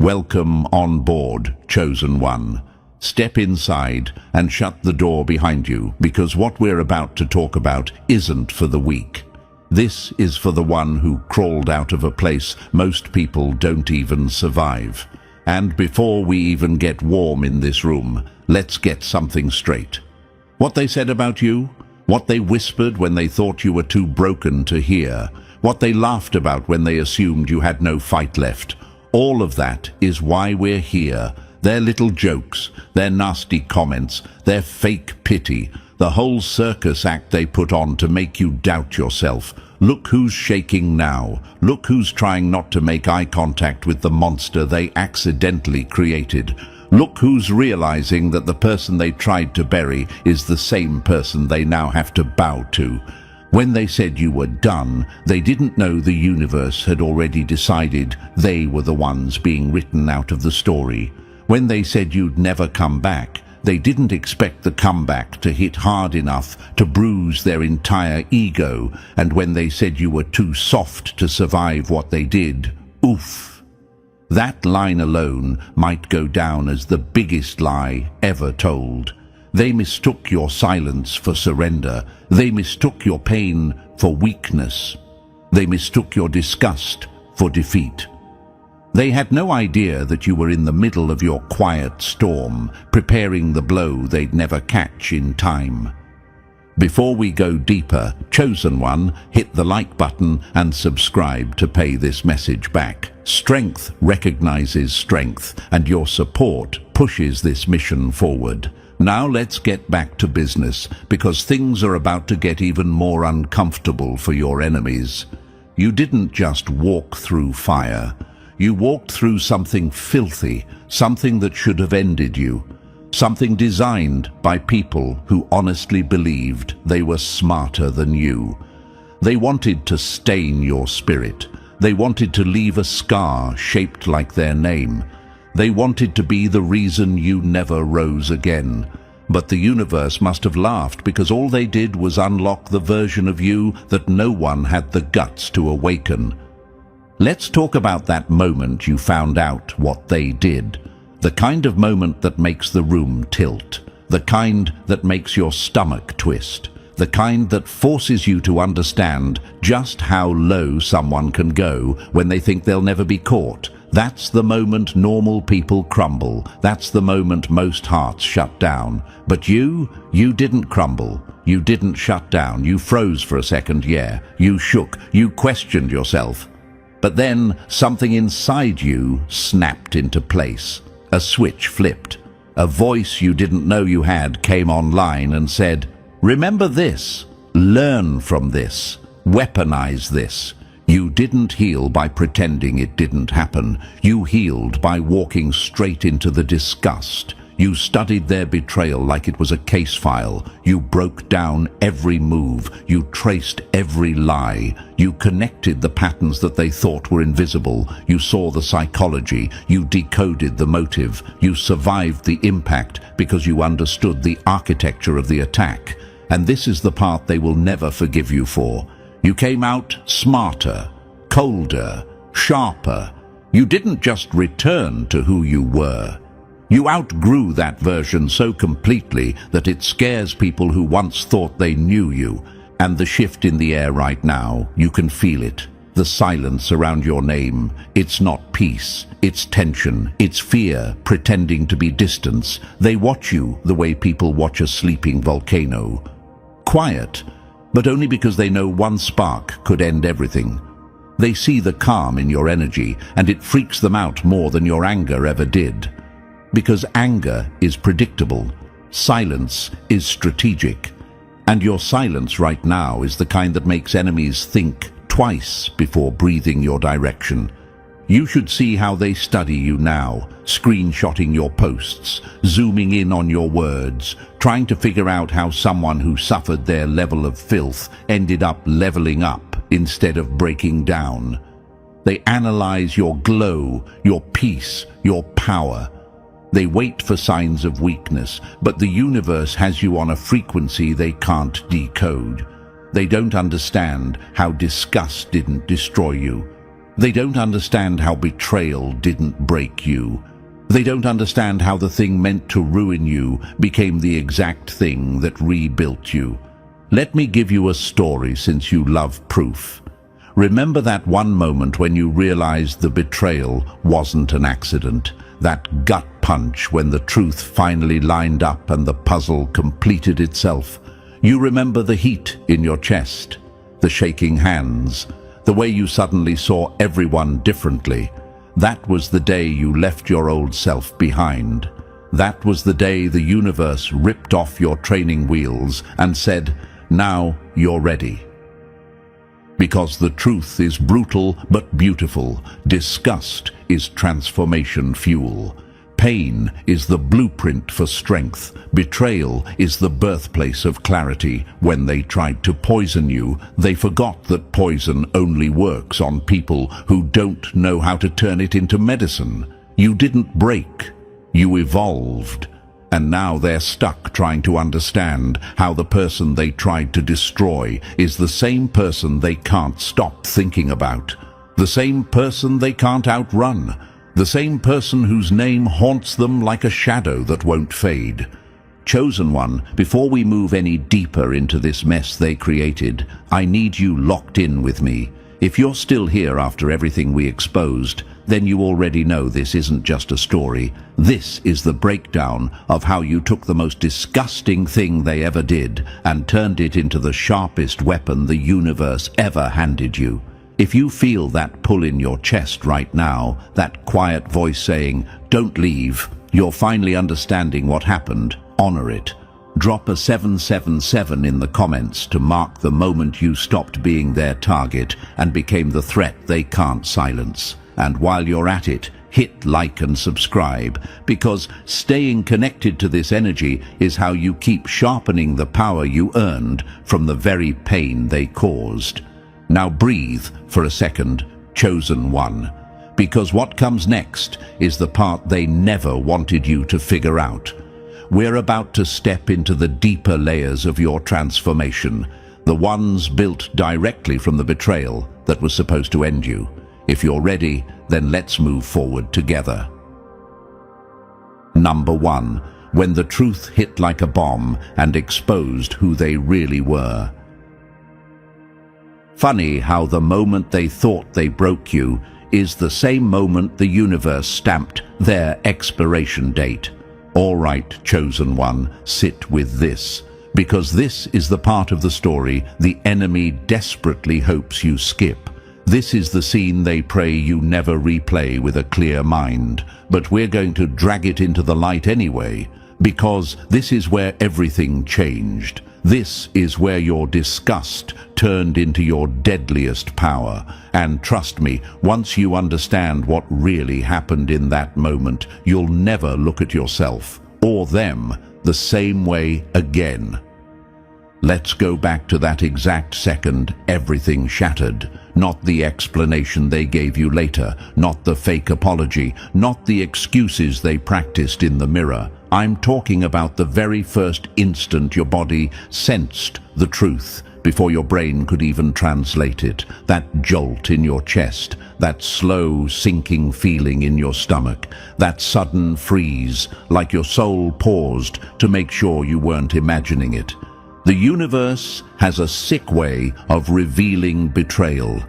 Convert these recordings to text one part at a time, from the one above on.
Welcome on board, chosen one. Step inside and shut the door behind you, because what we're about to talk about isn't for the weak. This is for the one who crawled out of a place most people don't even survive. And before we even get warm in this room, let's get something straight. What they said about you, what they whispered when they thought you were too broken to hear, what they laughed about when they assumed you had no fight left, all of that is why we're here. Their little jokes, their nasty comments, their fake pity, the whole circus act they put on to make you doubt yourself. Look who's shaking now. Look who's trying not to make eye contact with the monster they accidentally created. Look who's realizing that the person they tried to bury is the same person they now have to bow to. When they said you were done, they didn't know the universe had already decided they were the ones being written out of the story. When they said you'd never come back, they didn't expect the comeback to hit hard enough to bruise their entire ego. And when they said you were too soft to survive what they did, oof. That line alone might go down as the biggest lie ever told. They mistook your silence for surrender. They mistook your pain for weakness. They mistook your disgust for defeat. They had no idea that you were in the middle of your quiet storm, preparing the blow they'd never catch in time. Before we go deeper, chosen one, hit the like button and subscribe to pay this message back. Strength recognizes strength, and your support pushes this mission forward. Now let's get back to business, because things are about to get even more uncomfortable for your enemies. You didn't just walk through fire. You walked through something filthy, something that should have ended you. Something designed by people who honestly believed they were smarter than you. They wanted to stain your spirit. They wanted to leave a scar shaped like their name. They wanted to be the reason you never rose again. But the universe must have laughed, because all they did was unlock the version of you that no one had the guts to awaken. Let's talk about that moment you found out what they did. The kind of moment that makes the room tilt. The kind that makes your stomach twist. The kind that forces you to understand just how low someone can go when they think they'll never be caught. That's the moment normal people crumble. That's the moment most hearts shut down. But you didn't crumble. You didn't shut down. You froze for a second, yeah. You shook. You questioned yourself. But then something inside you snapped into place. A switch flipped. A voice you didn't know you had came online and said, "Remember this. Learn from this. Weaponize this." You didn't heal by pretending it didn't happen. You healed by walking straight into the disgust. You studied their betrayal like it was a case file. You broke down every move. You traced every lie. You connected the patterns that they thought were invisible. You saw the psychology. You decoded the motive. You survived the impact because you understood the architecture of the attack. And this is the part they will never forgive you for. You came out smarter, colder, sharper. You didn't just return to who you were. You outgrew that version so completely that it scares people who once thought they knew you. And the shift in the air right now, you can feel it. The silence around your name. It's not peace, it's tension, it's fear pretending to be distance. They watch you the way people watch a sleeping volcano. Quiet, but only because they know one spark could end everything. They see the calm in your energy, and it freaks them out more than your anger ever did. Because anger is predictable, silence is strategic, and your silence right now is the kind that makes enemies think twice before breathing your direction. You should see how they study you now, screenshotting your posts, zooming in on your words, trying to figure out how someone who suffered their level of filth ended up leveling up instead of breaking down. They analyze your glow, your peace, your power. They wait for signs of weakness, but the universe has you on a frequency they can't decode. They don't understand how disgust didn't destroy you. They don't understand how betrayal didn't break you. They don't understand how the thing meant to ruin you became the exact thing that rebuilt you. Let me give you a story since you love proof. Remember that one moment when you realized the betrayal wasn't an accident, that gut punch when the truth finally lined up and the puzzle completed itself. You remember the heat in your chest, the shaking hands, the way you suddenly saw everyone differently. That was the day you left your old self behind. That was the day the universe ripped off your training wheels and said, "Now you're ready." Because the truth is brutal but beautiful. Disgust is transformation fuel. Pain is the blueprint for strength. Betrayal is the birthplace of clarity. When they tried to poison you, they forgot that poison only works on people who don't know how to turn it into medicine. You didn't break, you evolved. And now they're stuck trying to understand how the person they tried to destroy is the same person they can't stop thinking about, the same person they can't outrun, the same person whose name haunts them like a shadow that won't fade. Chosen One, before we move any deeper into this mess they created, I need you locked in with me. If you're still here after everything we exposed, then you already know this isn't just a story. This is the breakdown of how you took the most disgusting thing they ever did and turned it into the sharpest weapon the universe ever handed you. If you feel that pull in your chest right now, that quiet voice saying, "Don't leave," you're finally understanding what happened. Honor it. Drop a 777 in the comments to mark the moment you stopped being their target and became the threat they can't silence. And while you're at it, hit like and subscribe, because staying connected to this energy is how you keep sharpening the power you earned from the very pain they caused. Now breathe for a second, Chosen One, because what comes next is the part they never wanted you to figure out. We're about to step into the deeper layers of your transformation, the ones built directly from the betrayal that was supposed to end you. If you're ready, then let's move forward together. Number 1. When the truth hit like a bomb and exposed who they really were. Funny how the moment they thought they broke you is the same moment the universe stamped their expiration date. All right, Chosen One, sit with this, because this is the part of the story the enemy desperately hopes you skip. This is the scene they pray you never replay with a clear mind, but we're going to drag it into the light anyway, because this is where everything changed. This is where your disgust turned into your deadliest power. And trust me, once you understand what really happened in that moment, you'll never look at yourself or them the same way again. Let's go back to that exact second everything shattered. Not the explanation they gave you later, not the fake apology, not the excuses they practiced in the mirror. I'm talking about the very first instant your body sensed the truth, before your brain could even translate it. That jolt in your chest, that slow sinking feeling in your stomach, that sudden freeze, like your soul paused to make sure you weren't imagining it. The universe has a sick way of revealing betrayal.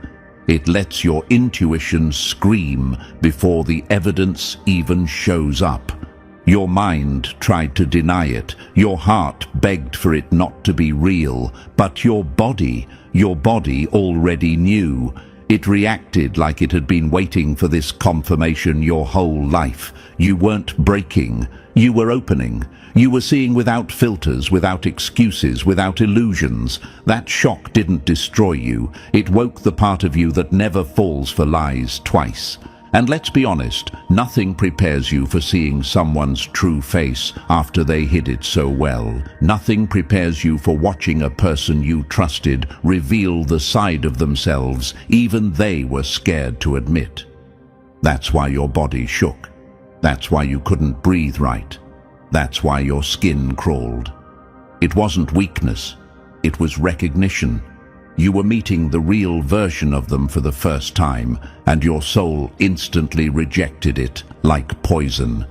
It lets your intuition scream before the evidence even shows up. Your mind tried to deny it. Your heart begged for it not to be real. But your body already knew. It reacted like it had been waiting for this confirmation your whole life. You weren't breaking. You were opening. You were seeing without filters, without excuses, without illusions. That shock didn't destroy you. It woke the part of you that never falls for lies twice. And let's be honest, nothing prepares you for seeing someone's true face after they hid it so well. Nothing prepares you for watching a person you trusted reveal the side of themselves even they were scared to admit. That's why your body shook. That's why you couldn't breathe right. That's why your skin crawled. It wasn't weakness. It was recognition. You were meeting the real version of them for the first time, and your soul instantly rejected it like poison.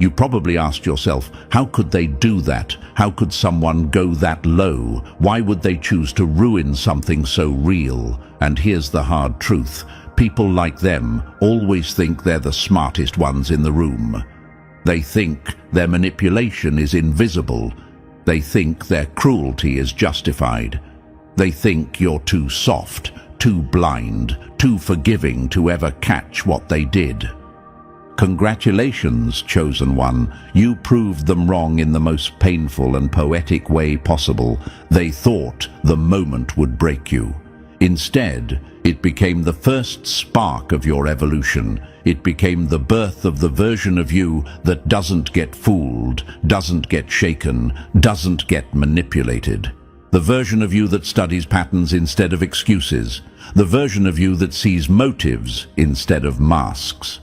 You probably asked yourself, how could they do that? How could someone go that low? Why would they choose to ruin something so real? And here's the hard truth. People like them always think they're the smartest ones in the room. They think their manipulation is invisible. They think their cruelty is justified. They think you're too soft, too blind, too forgiving to ever catch what they did. Congratulations, chosen one. You proved them wrong in the most painful and poetic way possible. They thought the moment would break you. Instead, it became the first spark of your evolution. It became the birth of the version of you that doesn't get fooled, doesn't get shaken, doesn't get manipulated. The version of you that studies patterns instead of excuses. The version of you that sees motives instead of masks.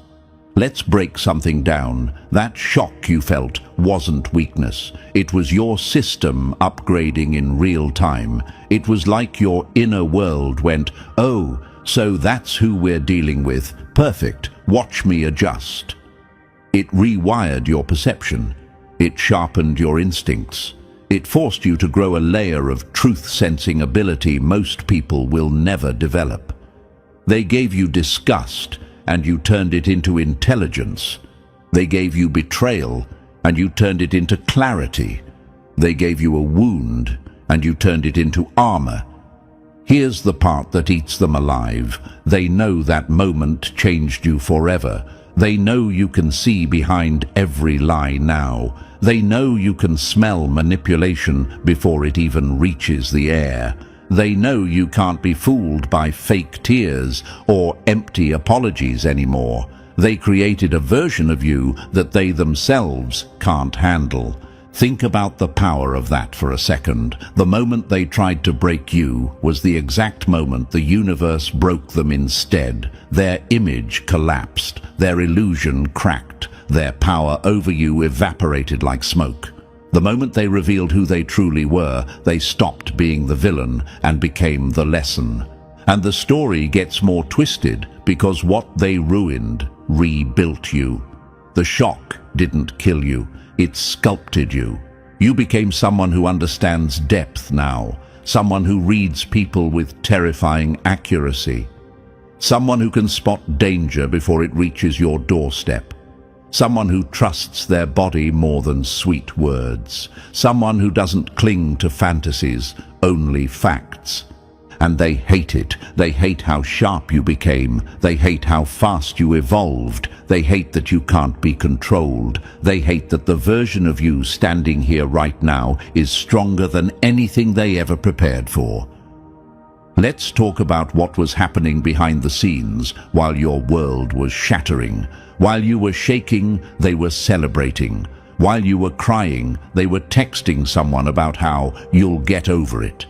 Let's break something down. That shock you felt wasn't weakness. It was your system upgrading in real time. It was like your inner world went, "Oh, so that's who we're dealing with. Perfect. Watch me adjust." It rewired your perception. It sharpened your instincts. It forced you to grow a layer of truth-sensing ability most people will never develop. They gave you disgust, and you turned it into intelligence. They gave you betrayal, and you turned it into clarity. They gave you a wound, and you turned it into armor. Here's the part that eats them alive. They know that moment changed you forever. They know you can see behind every lie now. They know you can smell manipulation before it even reaches the air. They know you can't be fooled by fake tears or empty apologies anymore. They created a version of you that they themselves can't handle. Think about the power of that for a second. The moment they tried to break you was the exact moment the universe broke them instead. Their image collapsed, their illusion cracked, their power over you evaporated like smoke. The moment they revealed who they truly were, they stopped being the villain and became the lesson. And the story gets more twisted because what they ruined rebuilt you. The shock didn't kill you, it sculpted you. You became someone who understands depth now, someone who reads people with terrifying accuracy, someone who can spot danger before it reaches your doorstep. Someone who trusts their body more than sweet words. Someone who doesn't cling to fantasies, only facts. And they hate it. They hate how sharp you became. They hate how fast you evolved. They hate that you can't be controlled. They hate that the version of you standing here right now is stronger than anything they ever prepared for. Let's talk about what was happening behind the scenes while your world was shattering. While you were shaking, they were celebrating. While you were crying, they were texting someone about how you'll get over it.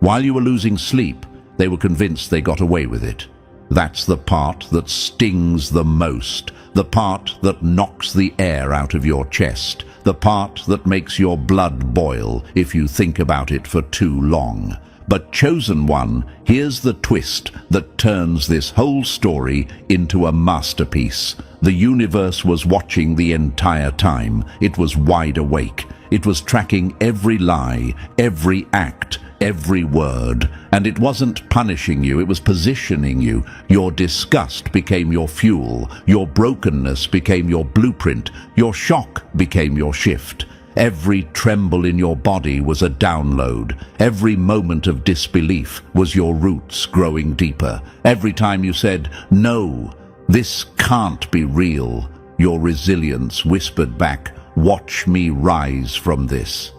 While you were losing sleep, they were convinced they got away with it. That's the part that stings the most, the part that knocks the air out of your chest, the part that makes your blood boil if you think about it for too long. But chosen one, here's the twist that turns this whole story into a masterpiece. The universe was watching the entire time. It was wide awake. It was tracking every lie, every act, every word. And it wasn't punishing you, it was positioning you. Your disgust became your fuel. Your brokenness became your blueprint. Your shock became your shift. Every tremble in your body was a download. Every moment of disbelief was your roots growing deeper. Every time you said, "No, this can't be real," your resilience whispered back, "Watch me rise from this."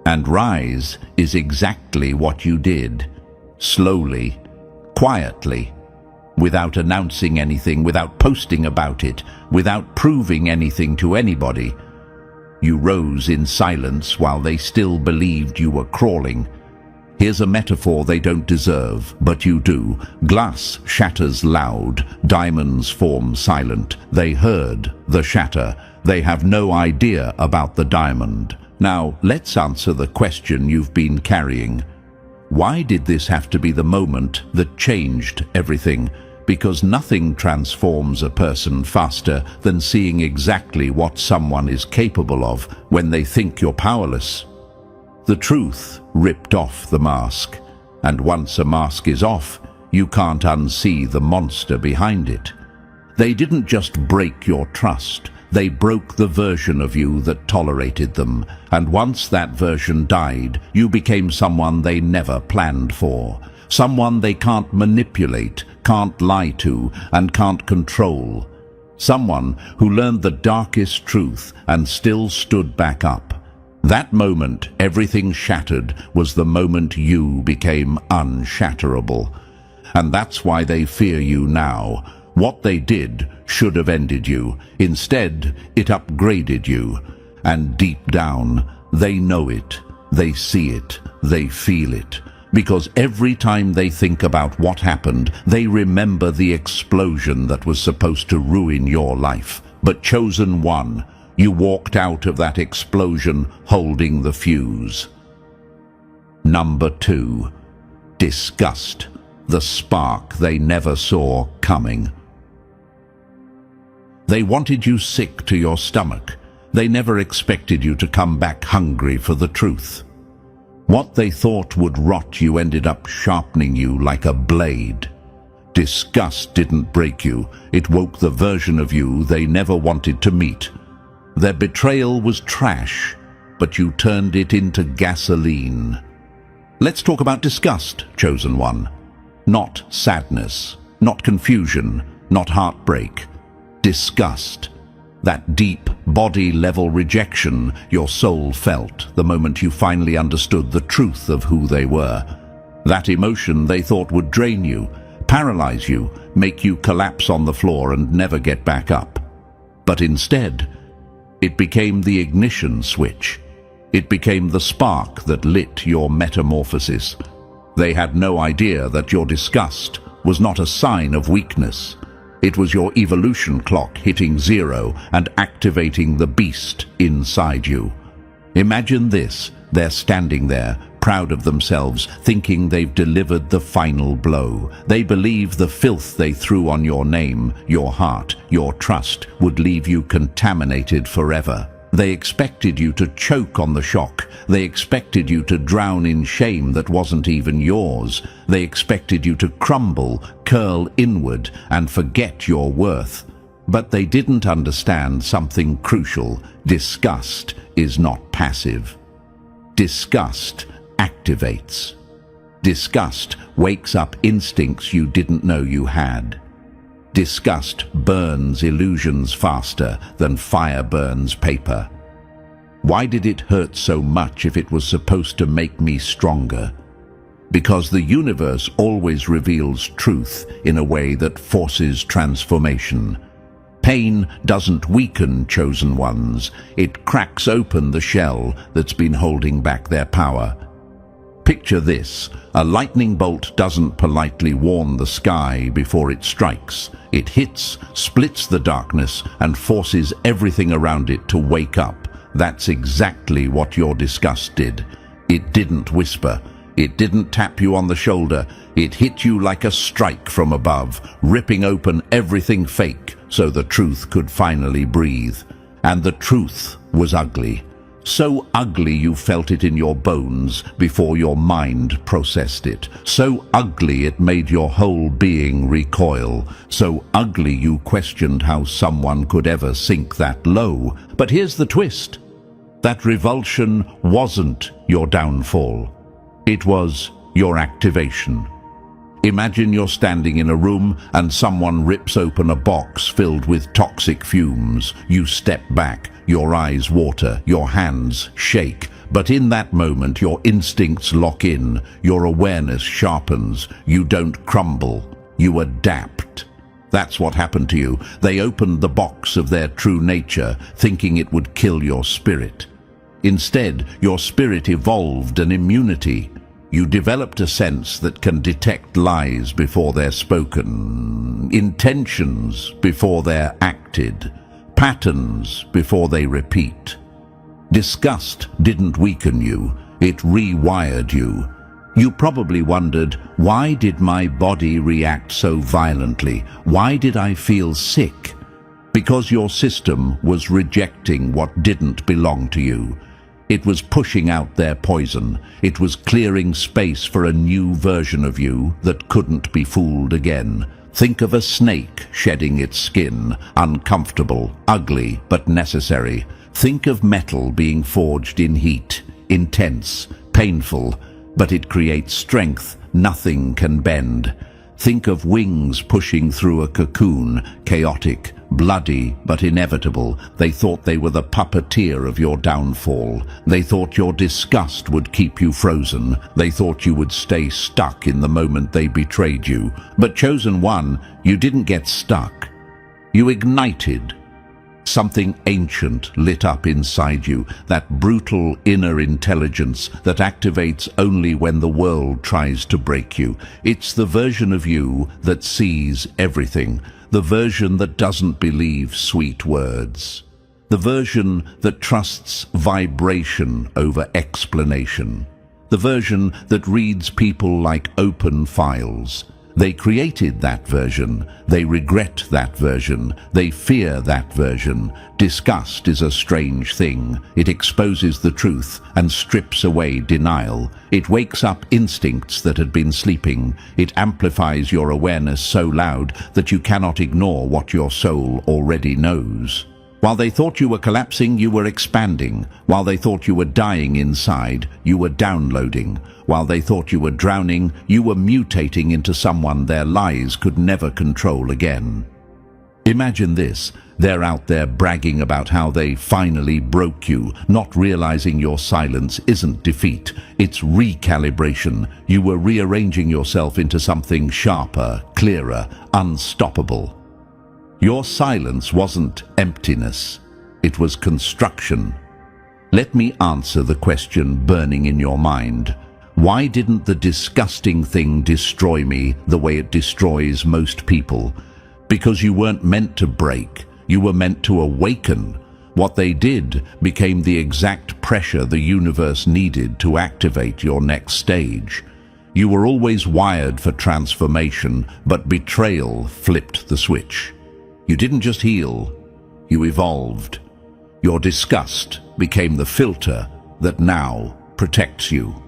And rise is exactly what you did. Slowly, quietly, without announcing anything, without posting about it, without proving anything to anybody. You rose in silence while they still believed you were crawling. Here's a metaphor they don't deserve, but you do. Glass shatters loud, diamonds form silent. They heard the shatter. They have no idea about the diamond. Now, let's answer the question you've been carrying. Why did this have to be the moment that changed everything? Because nothing transforms a person faster than seeing exactly what someone is capable of when they think you're powerless. The truth ripped off the mask, and once a mask is off, you can't unsee the monster behind it. They didn't just break your trust, they broke the version of you that tolerated them, and once that version died, you became someone they never planned for. Someone they can't manipulate, can't lie to, and can't control. Someone who learned the darkest truth and still stood back up. That moment everything shattered was the moment you became unshatterable. And that's why they fear you now. What they did should have ended you. Instead, it upgraded you. And deep down, they know it, they see it, they feel it. Because every time they think about what happened, they remember the explosion that was supposed to ruin your life. But chosen one, you walked out of that explosion holding the fuse. Number 2. Disgust. The spark they never saw coming. They wanted you sick to your stomach. They never expected you to come back hungry for the truth. What they thought would rot you ended up sharpening you like a blade. Disgust didn't break you. It woke the version of you they never wanted to meet. Their betrayal was trash, but you turned it into gasoline. Let's talk about disgust, chosen one. Not sadness, not confusion, not heartbreak. Disgust. That deep, body-level rejection your soul felt the moment you finally understood the truth of who they were. That emotion they thought would drain you, paralyze you, make you collapse on the floor and never get back up. But instead, it became the ignition switch. It became the spark that lit your metamorphosis. They had no idea that your disgust was not a sign of weakness. It was your evolution clock hitting 0 and activating the beast inside you. Imagine this, they're standing there, proud of themselves, thinking they've delivered the final blow. They believe the filth they threw on your name, your heart, your trust would leave you contaminated forever. They expected you to choke on the shock. They expected you to drown in shame that wasn't even yours. They expected you to crumble, curl inward, and forget your worth. But they didn't understand something crucial. Disgust is not passive. Disgust activates. Disgust wakes up instincts you didn't know you had. Disgust burns illusions faster than fire burns paper. Why did it hurt so much if it was supposed to make me stronger? Because the universe always reveals truth in a way that forces transformation. Pain doesn't weaken chosen ones. It cracks open the shell that's been holding back their power. Picture this. A lightning bolt doesn't politely warn the sky before it strikes. It hits, splits the darkness, and forces everything around it to wake up. That's exactly what your disgust did. It didn't whisper. It didn't tap you on the shoulder. It hit you like a strike from above, ripping open everything fake so the truth could finally breathe. And the truth was ugly. So ugly you felt it in your bones before your mind processed it. So ugly it made your whole being recoil. So ugly you questioned how someone could ever sink that low. But here's the twist. That revulsion wasn't your downfall. It was your activation. Imagine you're standing in a room and someone rips open a box filled with toxic fumes. You step back, your eyes water, your hands shake. But in that moment, your instincts lock in, your awareness sharpens. You don't crumble, you adapt. That's what happened to you. They opened the box of their true nature, thinking it would kill your spirit. Instead, your spirit evolved an immunity. You developed a sense that can detect lies before they're spoken, intentions before they're acted, patterns before they repeat. Disgust didn't weaken you, it rewired you. You probably wondered, why did my body react so violently? Why did I feel sick? Because your system was rejecting what didn't belong to you. It was pushing out their poison. It was clearing space for a new version of you that couldn't be fooled again. Think of a snake shedding its skin, uncomfortable, ugly, but necessary. Think of metal being forged in heat, intense, painful, but it creates strength nothing can bend. Think of wings pushing through a cocoon, chaotic, bloody, but inevitable. They thought they were the puppeteer of your downfall. They thought your disgust would keep you frozen. They thought you would stay stuck in the moment they betrayed you. But Chosen One, you didn't get stuck. You ignited. Something ancient lit up inside you, that brutal inner intelligence that activates only when the world tries to break you. It's the version of you that sees everything, the version that doesn't believe sweet words, the version that trusts vibration over explanation, the version that reads people like open files. They created that version. They regret that version. They fear that version. Disgust is a strange thing. It exposes the truth and strips away denial. It wakes up instincts that had been sleeping. It amplifies your awareness so loud that you cannot ignore what your soul already knows. While they thought you were collapsing, you were expanding. While they thought you were dying inside, you were downloading. While they thought you were drowning, you were mutating into someone their lies could never control again. Imagine this. They're out there bragging about how they finally broke you, not realizing your silence isn't defeat, it's recalibration. You were rearranging yourself into something sharper, clearer, unstoppable. Your silence wasn't emptiness, it was construction. Let me answer the question burning in your mind. Why didn't the disgusting thing destroy me the way it destroys most people? Because you weren't meant to break, you were meant to awaken. What they did became the exact pressure the universe needed to activate your next stage. You were always wired for transformation, but betrayal flipped the switch. You didn't just heal, you evolved. Your disgust became the filter that now protects you.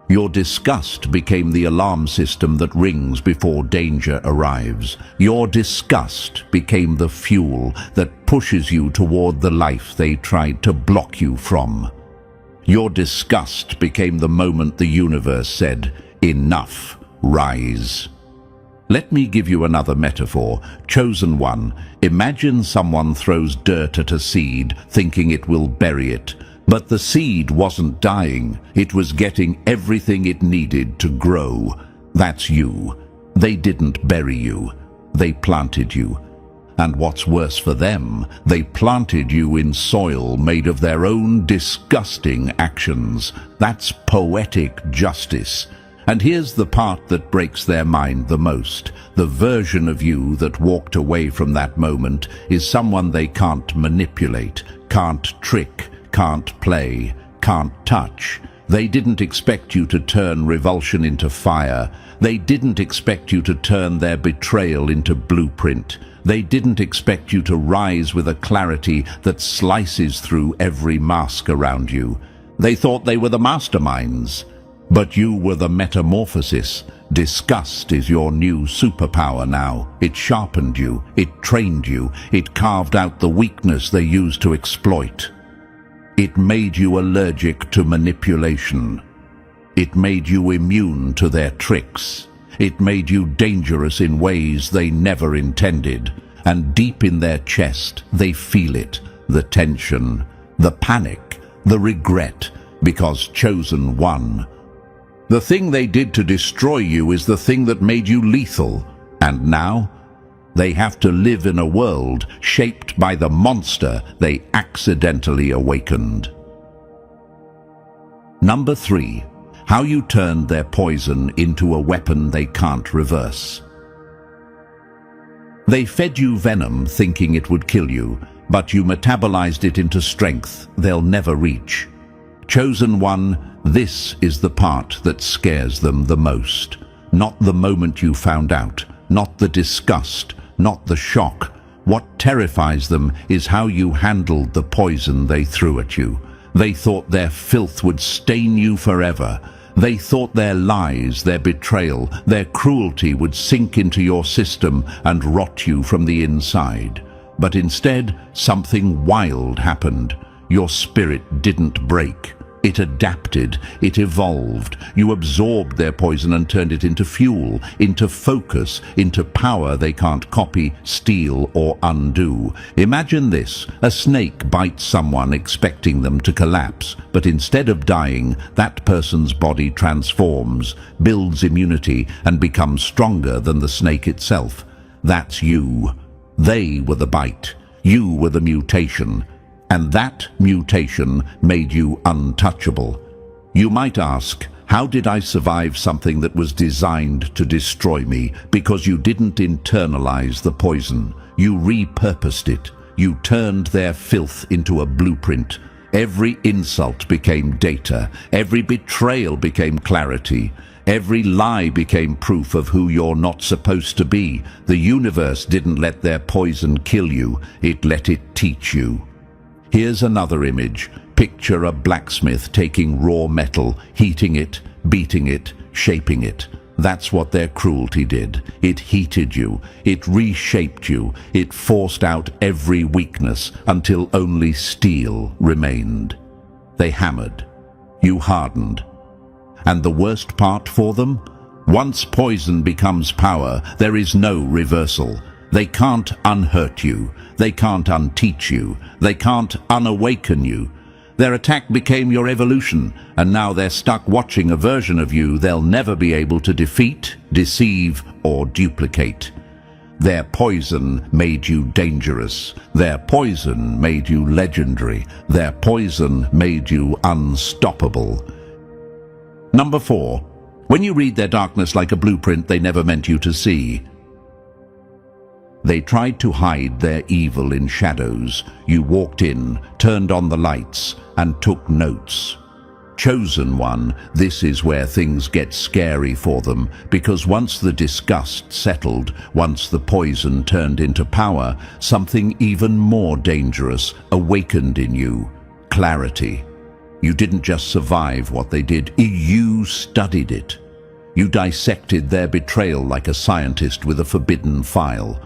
Your disgust became the alarm system that rings before danger arrives. Your disgust became the fuel that pushes you toward the life they tried to block you from. Your disgust became the moment the universe said, "Enough, rise." Let me give you another metaphor. Chosen One, imagine someone throws dirt at a seed, thinking it will bury it. But the seed wasn't dying. It was getting everything it needed to grow. That's you. They didn't bury you. They planted you. And what's worse for them, they planted you in soil made of their own disgusting actions. That's poetic justice. And here's the part that breaks their mind the most. The version of you that walked away from that moment is someone they can't manipulate, can't trick, can't play, can't touch. They didn't expect you to turn revulsion into fire. They didn't expect you to turn their betrayal into blueprint. They didn't expect you to rise with a clarity that slices through every mask around you. They thought they were the masterminds. But you were the metamorphosis. Disgust is your new superpower now. It sharpened you, it trained you, it carved out the weakness they used to exploit. It made you allergic to manipulation. It made you immune to their tricks. It made you dangerous in ways they never intended. And deep in their chest, they feel it, the tension, the panic, the regret, because Chosen One. The thing they did to destroy you is the thing that made you lethal. And now, they have to live in a world shaped by the monster they accidentally awakened. Number 3. How you turned their poison into a weapon they can't reverse. They fed you venom thinking it would kill you, but you metabolized it into strength they'll never reach. Chosen one, this is the part that scares them the most. Not the moment you found out, not the disgust, not the shock. What terrifies them is how you handled the poison they threw at you. They thought their filth would stain you forever. They thought their lies, their betrayal, their cruelty would sink into your system and rot you from the inside. But instead, something wild happened. Your spirit didn't break. It adapted, it evolved. You absorbed their poison and turned it into fuel, into focus, into power they can't copy, steal, or undo. Imagine this: a snake bites someone expecting them to collapse, but instead of dying, that person's body transforms, builds immunity, and becomes stronger than the snake itself. That's you. They were the bite. You were the mutation. And that mutation made you untouchable. You might ask, how did I survive something that was designed to destroy me? Because you didn't internalize the poison. You repurposed it. You turned their filth into a blueprint. Every insult became data. Every betrayal became clarity. Every lie became proof of who you're not supposed to be. The universe didn't let their poison kill you. It let it teach you. Here's another image. Picture a blacksmith taking raw metal, heating it, beating it, shaping it. That's what their cruelty did. It heated you. It reshaped you. It forced out every weakness until only steel remained. They hammered. You hardened. And the worst part for them? Once poison becomes power, there is no reversal. They can't unhurt you. They can't unteach you. They can't unawaken you. Their attack became your evolution, and now they're stuck watching a version of you they'll never be able to defeat, deceive, or duplicate. Their poison made you dangerous. Their poison made you legendary. Their poison made you unstoppable. Number 4. When you read their darkness like a blueprint they never meant you to see. They tried to hide their evil in shadows. You walked in, turned on the lights, and took notes. Chosen one, this is where things get scary for them, because once the disgust settled, once the poison turned into power, something even more dangerous awakened in you: clarity. You didn't just survive what they did, you studied it. You dissected their betrayal like a scientist with a forbidden file.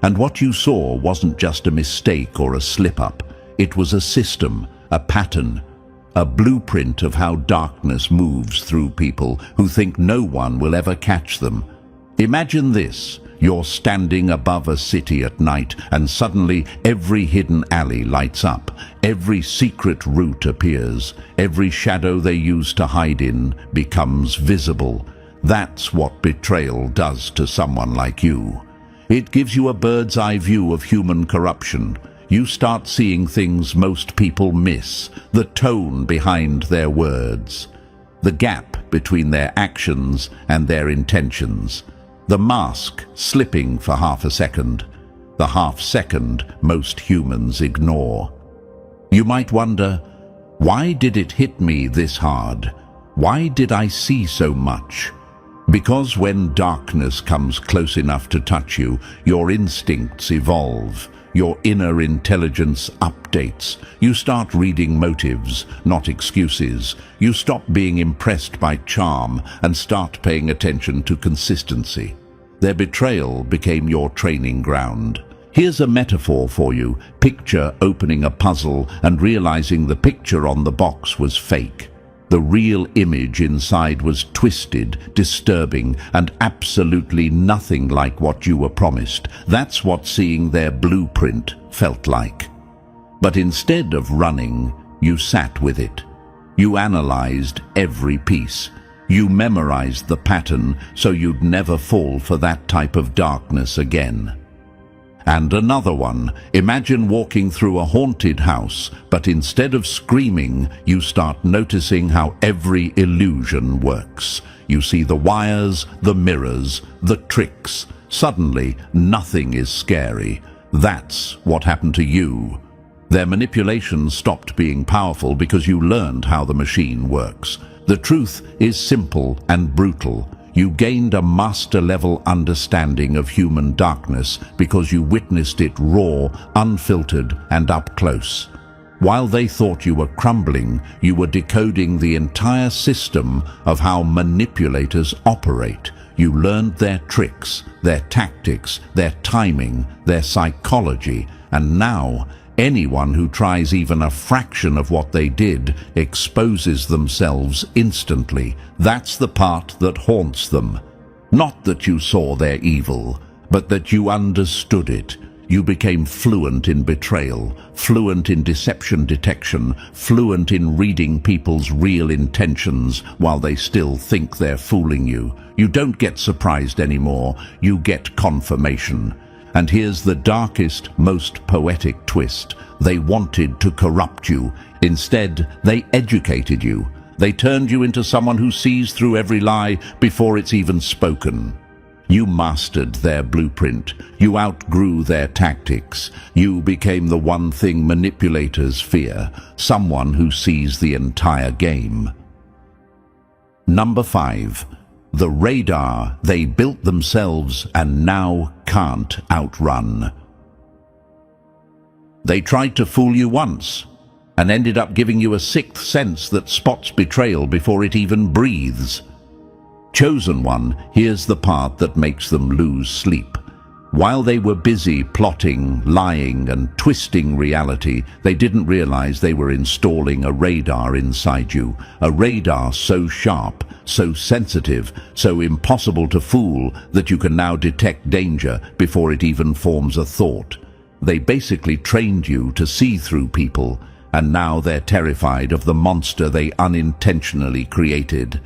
And what you saw wasn't just a mistake or a slip-up. It was a system, a pattern, a blueprint of how darkness moves through people who think no one will ever catch them. Imagine this: you're standing above a city at night, and suddenly every hidden alley lights up. Every secret route appears. Every shadow they used to hide in becomes visible. That's what betrayal does to someone like you. It gives you a bird's-eye view of human corruption. You start seeing things most people miss: the tone behind their words, the gap between their actions and their intentions, the mask slipping for half a second, the half second most humans ignore. You might wonder, why did it hit me this hard? Why did I see so much? Because when darkness comes close enough to touch you, your instincts evolve. Your inner intelligence updates. You start reading motives, not excuses. You stop being impressed by charm and start paying attention to consistency. Their betrayal became your training ground. Here's a metaphor for you. Picture opening a puzzle and realizing the picture on the box was fake. The real image inside was twisted, disturbing, and absolutely nothing like what you were promised. That's what seeing their blueprint felt like. But instead of running, you sat with it. You analyzed every piece. You memorized the pattern so you'd never fall for that type of darkness again. And another one. Imagine walking through a haunted house, but instead of screaming, you start noticing how every illusion works. You see the wires, the mirrors, the tricks. Suddenly, nothing is scary. That's what happened to you. Their manipulation stopped being powerful because you learned how the machine works. The truth is simple and brutal. You gained a master-level understanding of human darkness because you witnessed it raw, unfiltered, and up close. While they thought you were crumbling, you were decoding the entire system of how manipulators operate. You learned their tricks, their tactics, their timing, their psychology, and now anyone who tries even a fraction of what they did exposes themselves instantly. That's the part that haunts them. Not that you saw their evil, but that you understood it. You became fluent in betrayal, fluent in deception detection, fluent in reading people's real intentions while they still think they're fooling you. You don't get surprised anymore, you get confirmation. And here's the darkest, most poetic twist. They wanted to corrupt you. Instead, they educated you. They turned you into someone who sees through every lie before it's even spoken. You mastered their blueprint. You outgrew their tactics. You became the one thing manipulators fear, someone who sees the entire game. Number 5. The radar they built themselves and now can't outrun. They tried to fool you once and ended up giving you a sixth sense that spots betrayal before it even breathes. Chosen one, here's the part that makes them lose sleep. While they were busy plotting, lying, and twisting reality, they didn't realize they were installing a radar inside you. A radar so sharp, so sensitive, so impossible to fool that you can now detect danger before it even forms a thought. They basically trained you to see through people, and now they're terrified of the monster they unintentionally created.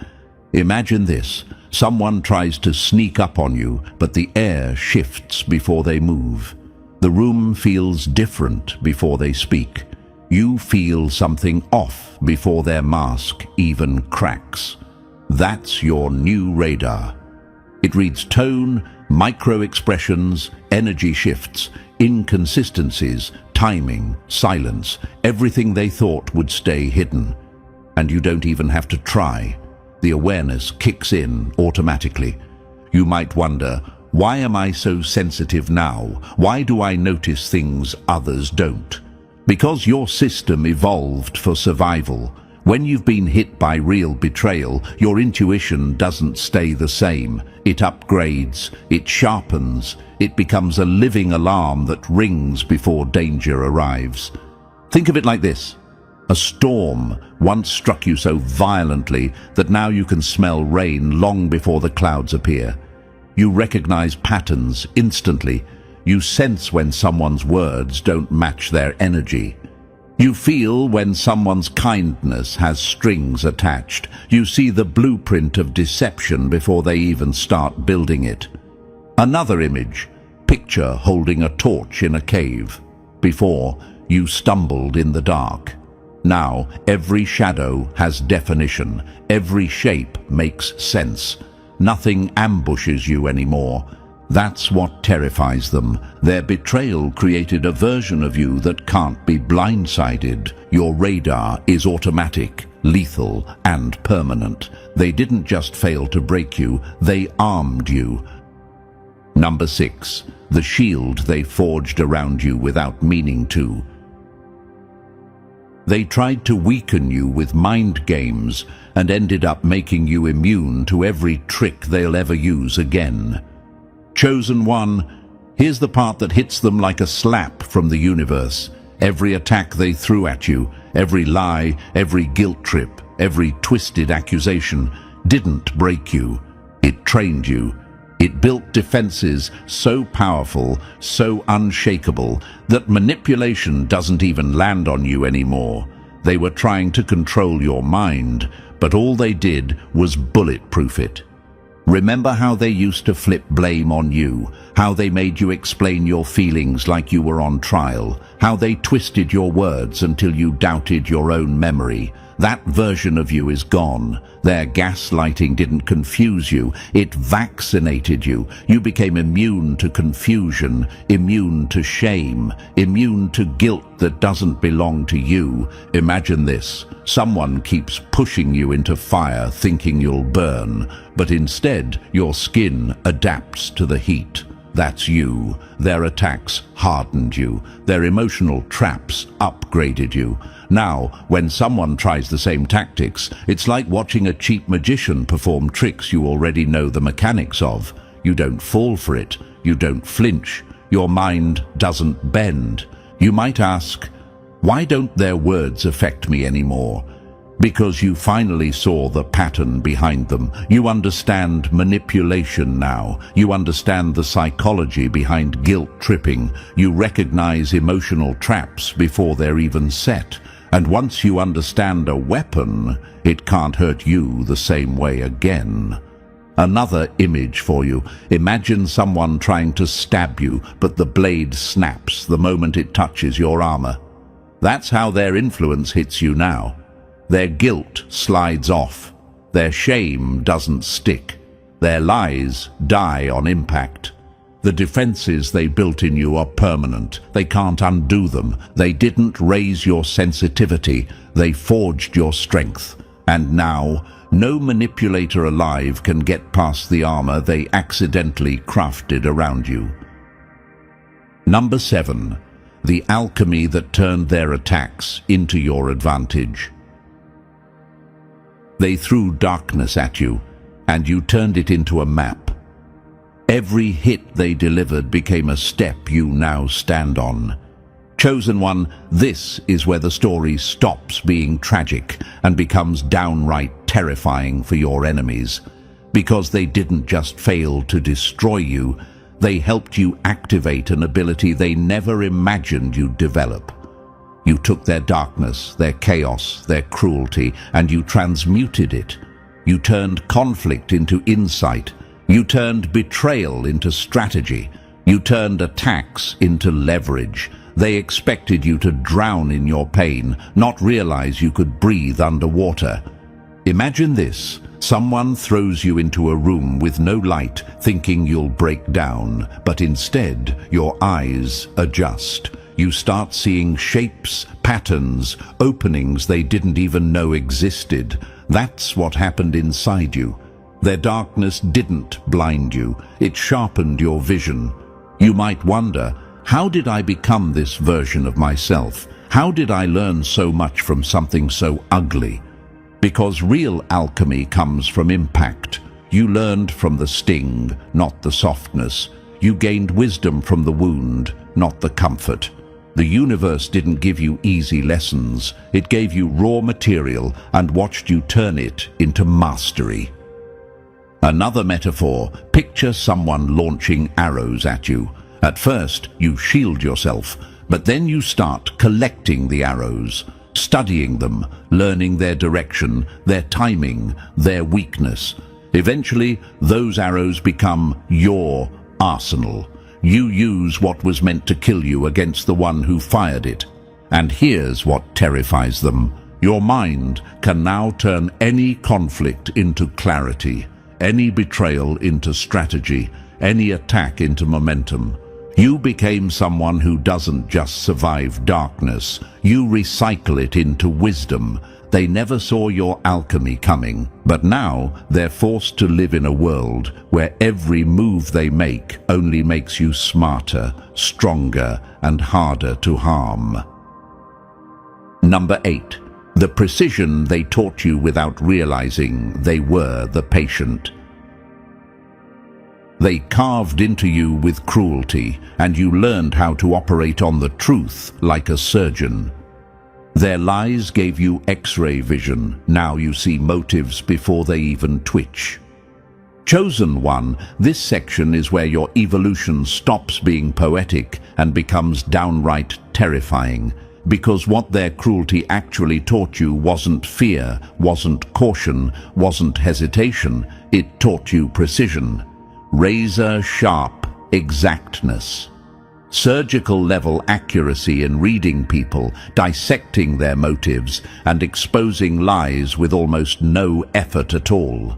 Imagine this. Someone tries to sneak up on you, but the air shifts before they move. The room feels different before they speak. You feel something off before their mask even cracks. That's your new radar. It reads tone, micro-expressions, energy shifts, inconsistencies, timing, silence, everything they thought would stay hidden. And you don't even have to try. The awareness kicks in automatically. You might wonder, why am I so sensitive now? Why do I notice things others don't? Because your system evolved for survival. When you've been hit by real betrayal, your intuition doesn't stay the same. It upgrades, it sharpens, it becomes a living alarm that rings before danger arrives. Think of it like this. A storm once struck you so violently that now you can smell rain long before the clouds appear. You recognize patterns instantly. You sense when someone's words don't match their energy. You feel when someone's kindness has strings attached. You see the blueprint of deception before they even start building it. Another image, picture holding a torch in a cave. Before, you stumbled in the dark. Now, every shadow has definition. Every shape makes sense. Nothing ambushes you anymore. That's what terrifies them. Their betrayal created a version of you that can't be blindsided. Your radar is automatic, lethal, and permanent. They didn't just fail to break you, they armed you. Number 6. The shield they forged around you without meaning to. They tried to weaken you with mind games and ended up making you immune to every trick they'll ever use again. Chosen one, here's the part that hits them like a slap from the universe. Every attack they threw at you, every lie, every guilt trip, every twisted accusation didn't break you. It trained you. It built defenses so powerful, so unshakable, that manipulation doesn't even land on you anymore. They were trying to control your mind, but all they did was bulletproof it. Remember how they used to flip blame on you, how they made you explain your feelings like you were on trial, how they twisted your words until you doubted your own memory. That version of you is gone. Their gaslighting didn't confuse you, it vaccinated you. You became immune to confusion, immune to shame, immune to guilt that doesn't belong to you. Imagine this. Someone keeps pushing you into fire thinking you'll burn, but instead your skin adapts to the heat. That's you. Their attacks hardened you. Their emotional traps upgraded you. Now, when someone tries the same tactics, it's like watching a cheap magician perform tricks you already know the mechanics of. You don't fall for it. You don't flinch. Your mind doesn't bend. You might ask, why don't their words affect me anymore? Because you finally saw the pattern behind them. You understand manipulation now. You understand the psychology behind guilt tripping. You recognize emotional traps before they're even set. And once you understand a weapon, it can't hurt you the same way again. Another image for you. Imagine someone trying to stab you, but the blade snaps the moment it touches your armor. That's how their influence hits you now. Their guilt slides off. Their shame doesn't stick. Their lies die on impact. The defenses they built in you are permanent. They can't undo them. They didn't raise your sensitivity. They forged your strength. And now, no manipulator alive can get past the armor they accidentally crafted around you. Number 7. The alchemy that turned their attacks into your advantage. They threw darkness at you, and you turned it into a map. Every hit they delivered became a step you now stand on. Chosen One, this is where the story stops being tragic and becomes downright terrifying for your enemies. Because they didn't just fail to destroy you, they helped you activate an ability they never imagined you'd develop. You took their darkness, their chaos, their cruelty, and you transmuted it. You turned conflict into insight. You turned betrayal into strategy. You turned attacks into leverage. They expected you to drown in your pain, not realize you could breathe underwater. Imagine this. Someone throws you into a room with no light, thinking you'll break down, but instead your eyes adjust. You start seeing shapes, patterns, openings they didn't even know existed. That's what happened inside you. Their darkness didn't blind you. It sharpened your vision. You might wonder, how did I become this version of myself? How did I learn so much from something so ugly? Because real alchemy comes from impact. You learned from the sting, not the softness. You gained wisdom from the wound, not the comfort. The universe didn't give you easy lessons. It gave you raw material and watched you turn it into mastery. Another metaphor, picture someone launching arrows at you. At first, you shield yourself, but then you start collecting the arrows, studying them, learning their direction, their timing, their weakness. Eventually, those arrows become your arsenal. You use what was meant to kill you against the one who fired it. And here's what terrifies them. Your mind can now turn any conflict into clarity, any betrayal into strategy, any attack into momentum. You became someone who doesn't just survive darkness. You recycle it into wisdom. They never saw your alchemy coming, but now they're forced to live in a world where every move they make only makes you smarter, stronger, and harder to harm. Number 8. The precision they taught you without realizing they were the patient. They carved into you with cruelty, and you learned how to operate on the truth like a surgeon. Their lies gave you X-ray vision. Now you see motives before they even twitch. Chosen One, this section is where your evolution stops being poetic and becomes downright terrifying, because what their cruelty actually taught you wasn't fear, wasn't caution, wasn't hesitation. It taught you precision. Razor-sharp exactness. Surgical level accuracy in reading people, dissecting their motives, and exposing lies with almost no effort at all.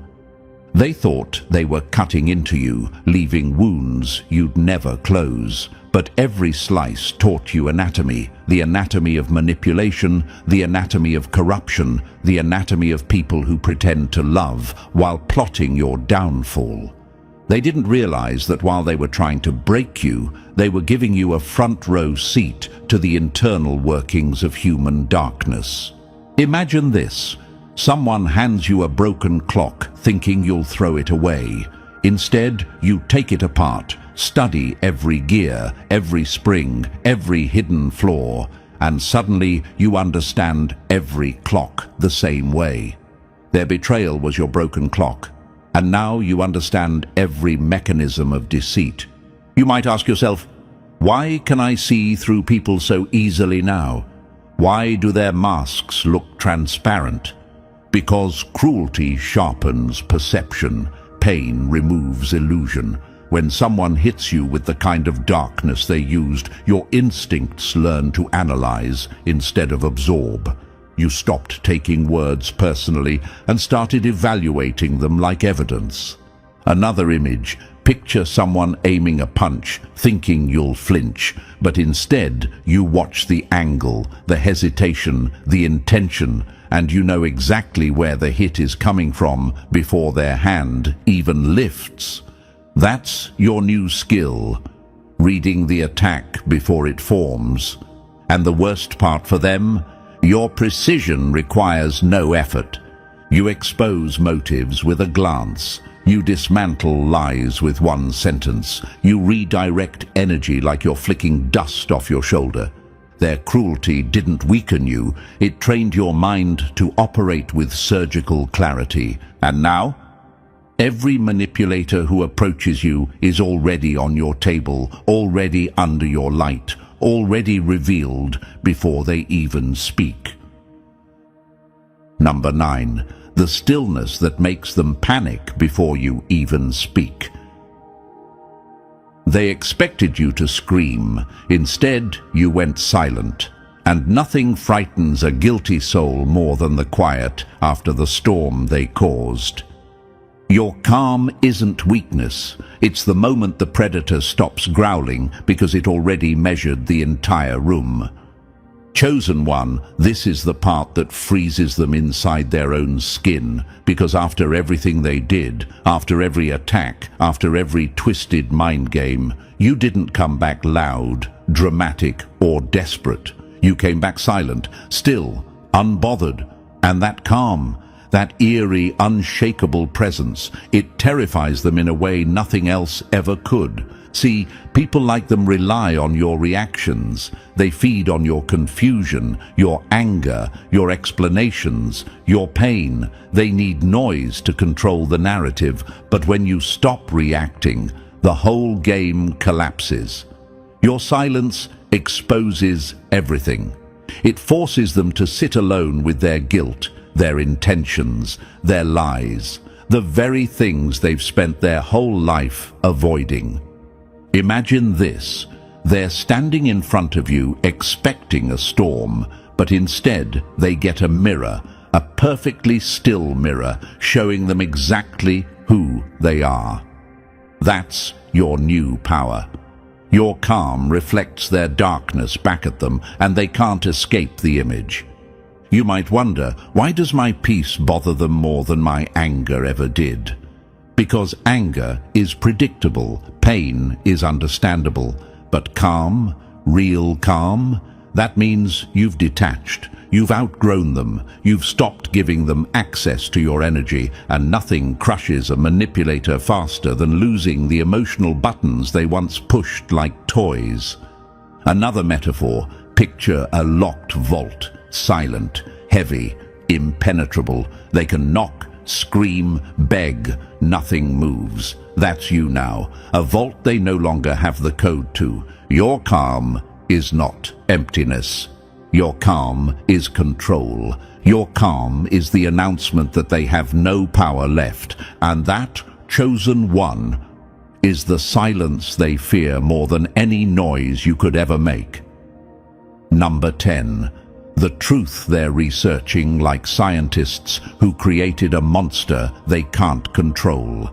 They thought they were cutting into you, leaving wounds you'd never close. But every slice taught you anatomy, the anatomy of manipulation, the anatomy of corruption, the anatomy of people who pretend to love while plotting your downfall. They didn't realize that while they were trying to break you, they were giving you a front row seat to the internal workings of human darkness. Imagine this. Someone hands you a broken clock thinking you'll throw it away. Instead, you take it apart, study every gear, every spring, every hidden flaw, and suddenly you understand every clock the same way. Their betrayal was your broken clock, and now you understand every mechanism of deceit. You might ask yourself, why can I see through people so easily now? Why do their masks look transparent? Because cruelty sharpens perception, pain removes illusion. When someone hits you with the kind of darkness they used, your instincts learn to analyze instead of absorb. You stopped taking words personally and started evaluating them like evidence. Another image. Picture someone aiming a punch, thinking you'll flinch, but instead you watch the angle, the hesitation, the intention, and you know exactly where the hit is coming from before their hand even lifts. That's your new skill, reading the attack before it forms. And the worst part for them, your precision requires no effort. You expose motives with a glance. You dismantle lies with one sentence. You redirect energy like you're flicking dust off your shoulder. Their cruelty didn't weaken you. It trained your mind to operate with surgical clarity. And now, every manipulator who approaches you is already on your table, already under your light, already revealed before they even speak. Number 9. The stillness that makes them panic before you even speak. They expected you to scream. Instead, you went silent. And nothing frightens a guilty soul more than the quiet after the storm they caused. Your calm isn't weakness. It's the moment the predator stops growling because it already measured the entire room. Chosen one, this is the part that freezes them inside their own skin, because after everything they did, after every attack, after every twisted mind game, you didn't come back loud, dramatic, or desperate. You came back silent, still, unbothered, and that calm, that eerie, unshakable presence, it terrifies them in a way nothing else ever could. See, people like them rely on your reactions. They feed on your confusion, your anger, your explanations, your pain. They need noise to control the narrative, but when you stop reacting, the whole game collapses. Your silence exposes everything. It forces them to sit alone with their guilt, their intentions, their lies, the very things they've spent their whole life avoiding. Imagine this. They're standing in front of you expecting a storm, but instead they get a mirror, a perfectly still mirror, showing them exactly who they are. That's your new power. Your calm reflects their darkness back at them, and they can't escape the image. You might wonder, why does my peace bother them more than my anger ever did? Because anger is predictable, pain is understandable, but calm, real calm, that means you've detached, you've outgrown them, you've stopped giving them access to your energy, and nothing crushes a manipulator faster than losing the emotional buttons they once pushed like toys. Another metaphor, picture a locked vault, silent, heavy, impenetrable. They can knock, scream, beg, nothing moves. That's you now, a vault they no longer have the code to. Your calm is not emptiness. Your calm is control. Your calm is the announcement that they have no power left, and that chosen one is the silence they fear more than any noise you could ever make. Number 10. The truth they're researching like scientists who created a monster they can't control.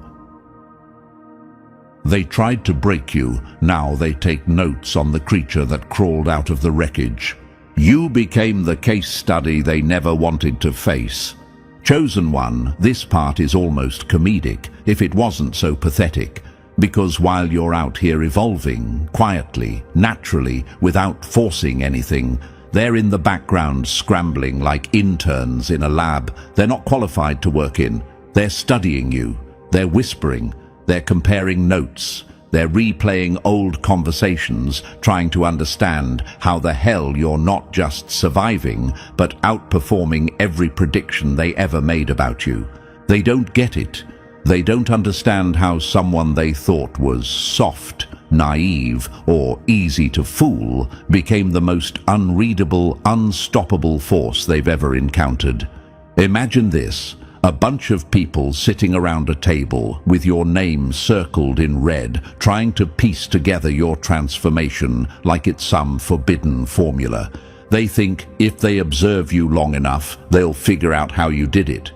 They tried to break you, now they take notes on the creature that crawled out of the wreckage. You became the case study they never wanted to face. Chosen one, this part is almost comedic, if it wasn't so pathetic, because while you're out here evolving, quietly, naturally, without forcing anything, they're in the background scrambling like interns in a lab they're not qualified to work in. They're studying you, they're whispering, they're comparing notes, they're replaying old conversations, trying to understand how the hell you're not just surviving, but outperforming every prediction they ever made about you. They don't get it. They don't understand how someone they thought was soft, naive, or easy to fool became the most unreadable, unstoppable force they've ever encountered. Imagine this. A bunch of people sitting around a table with your name circled in red, trying to piece together your transformation like it's some forbidden formula. They think if they observe you long enough, they'll figure out how you did it.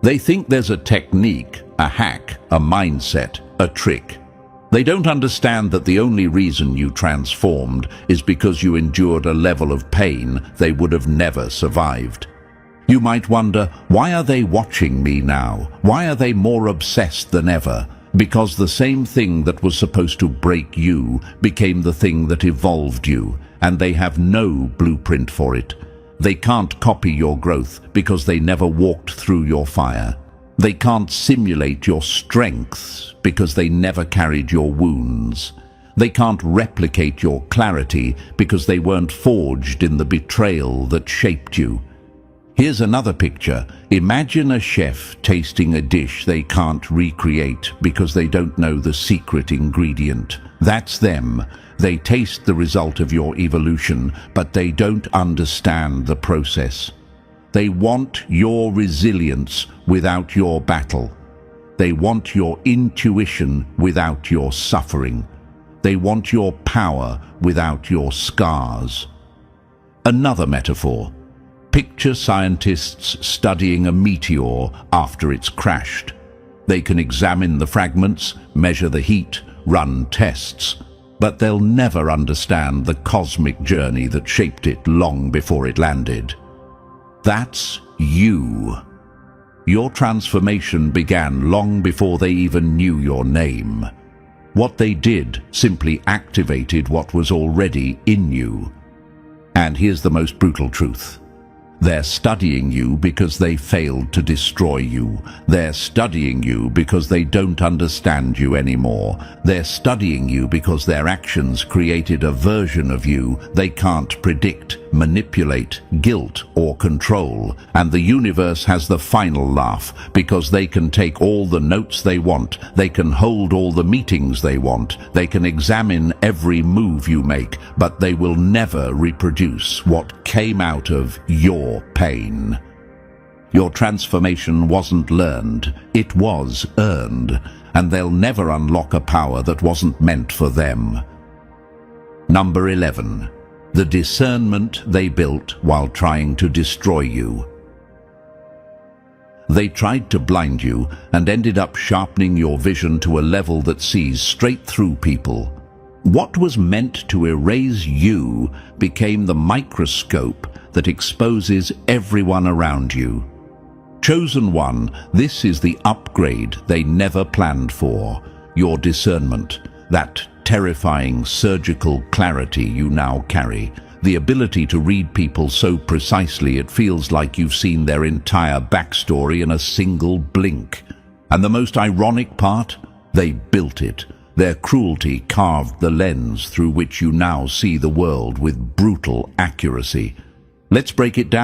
They think there's a technique, a hack, a mindset, a trick. They don't understand that the only reason you transformed is because you endured a level of pain they would have never survived. You might wonder, why are they watching me now? Why are they more obsessed than ever? Because the same thing that was supposed to break you became the thing that evolved you, and they have no blueprint for it. They can't copy your growth because they never walked through your fire. They can't simulate your strengths because they never carried your wounds. They can't replicate your clarity because they weren't forged in the betrayal that shaped you. Here's another picture. Imagine a chef tasting a dish they can't recreate because they don't know the secret ingredient. That's them. They taste the result of your evolution, but they don't understand the process. They want your resilience without your battle. They want your intuition without your suffering. They want your power without your scars. Another metaphor. Picture scientists studying a meteor after it's crashed. They can examine the fragments, measure the heat, run tests, but they'll never understand the cosmic journey that shaped it long before it landed. That's you. Your transformation began long before they even knew your name. What they did simply activated what was already in you. And here's the most brutal truth. They're studying you because they failed to destroy you. They're studying you because they don't understand you anymore. They're studying you because their actions created a version of you they can't predict, manipulate, guilt, or control. And the universe has the final laugh because they can take all the notes they want. They can hold all the meetings they want. They can examine every move you make, but they will never reproduce what came out of your pain. Your transformation wasn't learned, it was earned, and they'll never unlock a power that wasn't meant for them. Number 11. The discernment they built while trying to destroy you. They tried to blind you and ended up sharpening your vision to a level that sees straight through people. What was meant to erase you became the microscope that exposes everyone around you. Chosen one, this is the upgrade they never planned for. Your discernment, that terrifying surgical clarity you now carry, the ability to read people so precisely it feels like you've seen their entire backstory in a single blink. And the most ironic part? They built it. Their cruelty carved the lens through which you now see the world with brutal accuracy. Let's break it down.